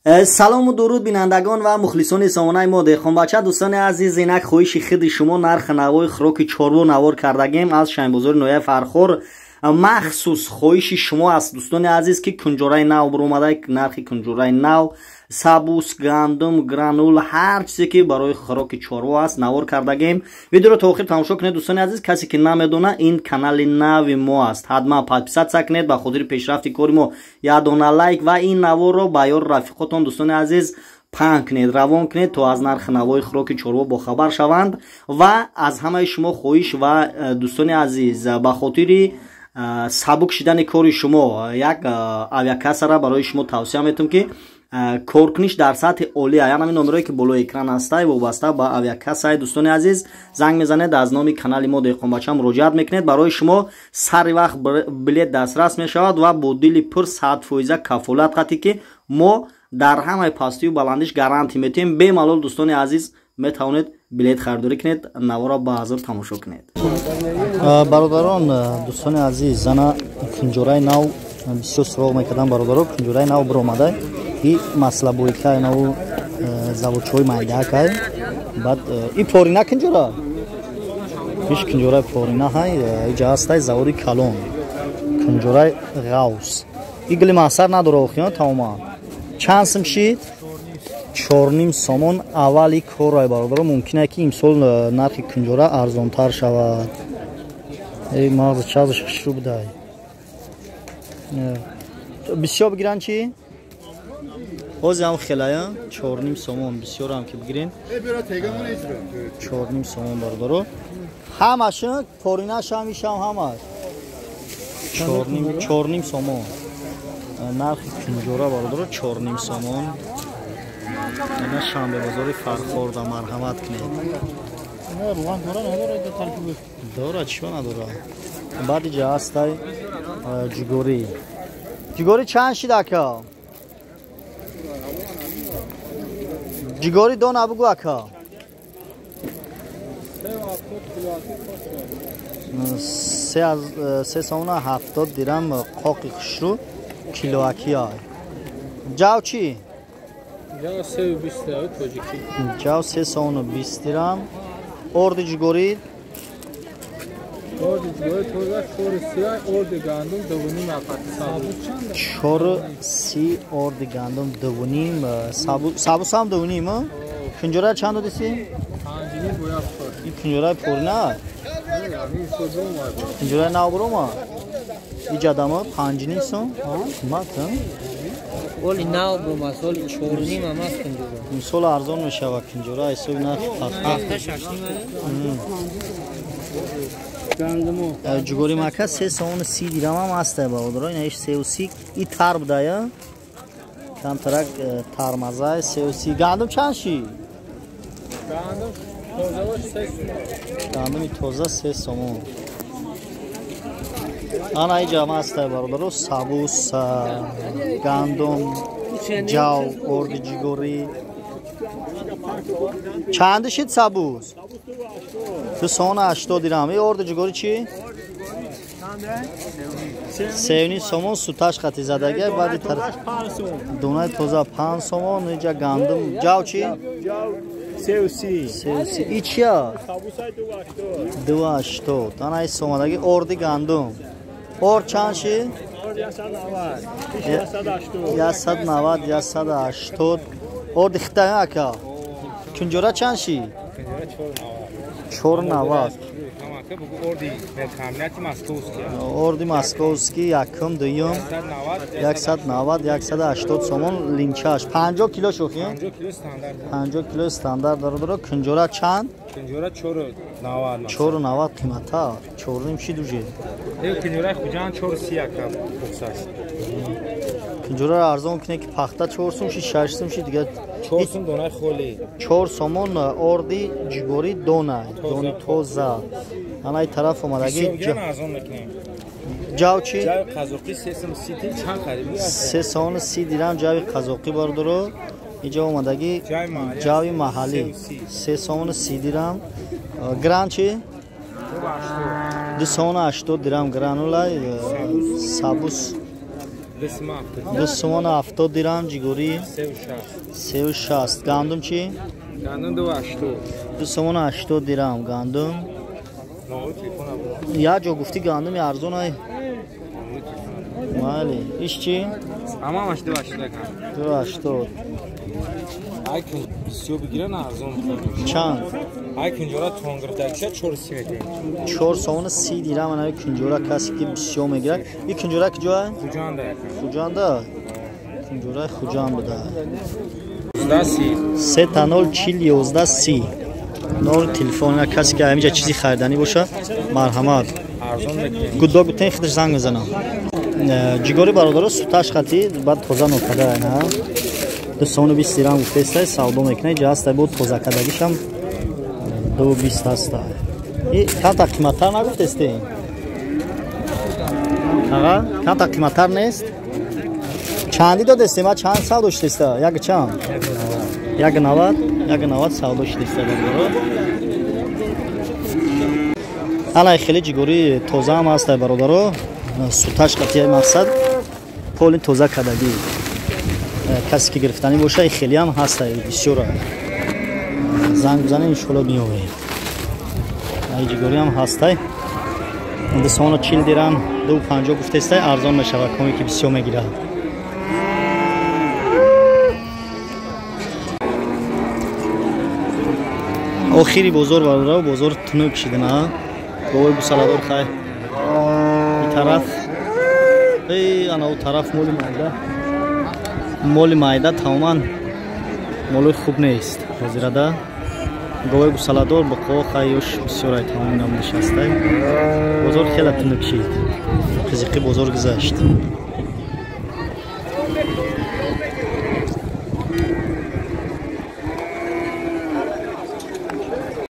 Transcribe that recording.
سلام و درود بینندگان و مخلصان سامانه ما دهقانبچه. دوستان عزیز، اینک خواهش خود شما نرخ نوای خوراک چارو نوار کردگیم از شینبازار نویه فرخور. مخصوص خواهش شما است دوستان عزیز که کنجوره نو برآمده، نرخ کنجوره نو، سبوس، گندم، گرانول، هر چیزی که برای خوراک چارو است نوار کردگیم. ویدیو رو تا آخر تماشا کنید دوستان عزیز. کسی که نمیدونه این کانال نو ما است، حتما پادپیسات کنید به خاطر پیشرفت کار ما. یه دونه لایک و این نوار رو به یار رفیقاتون دوستان عزیز پنگ کنید، روان کنید تا از نرخ نوای خوراک چارو با خبر شوند. و از همه شما خواهش و دوستان عزیز به خاطر سبک شدن کار شما یک اویاکاسه را برای شما توصیه میتونم که کار کنیش در سطح عالی. یعنی همین نمره‌ای که بالای اکران هسته وابسته به اویاکاسه دوستان عزیز زنگ میزنید، از نام کانال ما دهقانبچه مراجعت میکنید. برای شما سر وقت بلیت دسترس میشود و با دل پر 100% کفالت قطعی که ما در همه پستی و بلندیش گارانتی میتیم. به ملال دوستان عزیز میتونید بلیت خریداری کنید، نوارا با حضور تماشا کنید. برادران دوستان عزیز، زنا کنجوره نو بسیار سراغ میکردن برادران. کنجوره نو برآمده، این مسئله بوی که نو زاوچوی مایده که بعد این پورینه کنجوره هیچ کنجوره پورینه های اینجا هسته زاوری کلون کنجوره غوص. این گلی محصر نداره اخیان تماما. چند سم شید؟ 4.5 سومون. اولی کار رای برادران ممکنه که امسال نرخ کنجوره ارزانتر شود. ای مغز چازش شروع بده. بسیار بگیرن چی؟ باز هم خیلیه 4.5 سومون بسیار هم که بگیرین 4.5 سومون برادران. همش پورینش همیشه همش 4.5 سومون نرخ کنجوره برادران 4.5 سومون. اینا شنبه بازار فرخور دا مرحمت کنید. داره چیو نداره. بعد جا هسته جگوری. جگوری چند شده اکا؟ جگوری دو نبگو اکا. 370 درم قاقی خشرو کیلو اکی های. جاو چی؟ جاو 320 درم توجیکی. جاو 320 درم. ارد جگوری؟ ارد جگوری توزه 430 ارد گندم 2.5 430 ارد گندم 2.5 سابوس هم 2.5. کنجوره چند دیسی؟ 5.5 بویا خور. این کنجوره پر نه؟ کنجوره نه برو ما. این جدامه 5.5 سون؟ ماتم؟ ولی نه برو ما سال 4.5 هم است کنجوره. این سال ارزان میشه و کنجوره ایسوی نه خفته. 6.5 جگوری مکه 330 درم هم هسته برادران. این ایش 330 این تر بده کم ترک ترمزه 330. گندم چند شی؟ گندم توزه 3 سومون. آن ای جامعه هسته برادران. سبوس، گندم، جو، ارد جگوری. چند شید سبوس؟ 280 درم. این ارد جگوری چی؟ 3.5 سومون سوتاش خطی زدگه. بعدی دونه توزه 5 سومون. اینجا گندم. جو چی؟ 330. ای چیا؟ 280. دانه ای سومدگی ارد گندم. ارد چند شی؟ 190 180. ارد خطه اکا. کنجوره چند شی؟ 490. اردی مسکوسکی یکم دویم 190 180 سومون. لینچاش 50 کیلو شوخیم. 50 کیلو استاندارد داره. کنجوره چند؟ کنجوره 490 قیمتا. 4 چی دوجه؟ کنجوره خوجان 430 اکم بخصاص. کنجوره ارزان کنه که پخته 4 سوم شی 6 سوم شی دیگه 4 سوم دونه خولی. 4 سومون اردی جگوری دونه توزه. انا ای طرف اومدگی جاو چی؟ جاو قزاقی 330 درم جاوی قزاقی باردارو. اینجا اومدگی جاوی محلی 330 درم. گران چی؟ 280 درم گرانولای سابوس 2 сомон 70 дирам ҷигурӣ 360. гандум чӣ? گندم 280. 2 сомон 80 дирам гандум. як ҷо гуфтӣ гандуми арзонай. майли. иш чӣ? Ҳамааш 280 кам. 280. ай кун бисёр бигиран арзон мекунад. чанд? ай кунҷора тон гирифта 430 мекунад. 4 сомон 30 дирам ана кунҷора касе ки бисёр мегирад. ин кунҷора ки ҷоя? Хуҷанда якам. хуҷанда? кунҷораи хуҷанд буда. 30. 30401130. номери телефони касе ки ҳамиҷа чизи харидани боша марҳамат. арзон мекунад. гуддо гутен хидаш занг мезанам. ҷигори бародаро суташ хати баъд тоза нокада на 2 сомон 20 дирам гуфтестай савдо мекунай ҷаста бо тоза кадагишам 220 аста. И канта қиматтар нагуфтесте? ага канта қиматтар нест? чанди додесте? ма чанд савдо шудеста? як чанд? 190 савдо шудеста бародаро. алай хеле ҷигори тоза ҳам ҳастай бародаро. суташ қатияи мақсад поли тоза кадаги касе ки гирифтани боша хеле ҳам ҳастай бисёр занг бизанем иншоалло биёвем. ай ҷигори ҳам ҳастай 240 дирам 250 гуфтестай арзон мешавад коме ки бисёр мегирад. охири бозор бародаро бозор тунук шидана бовои бусаладор хай ин тараф ана у тараф моли майда тамоман молои хуб нест ҳозирада говои бусаладор бо қоқай ёш бисёрай тамом намнишастай бозор хела тунук шид қизиқи бозор гузашт.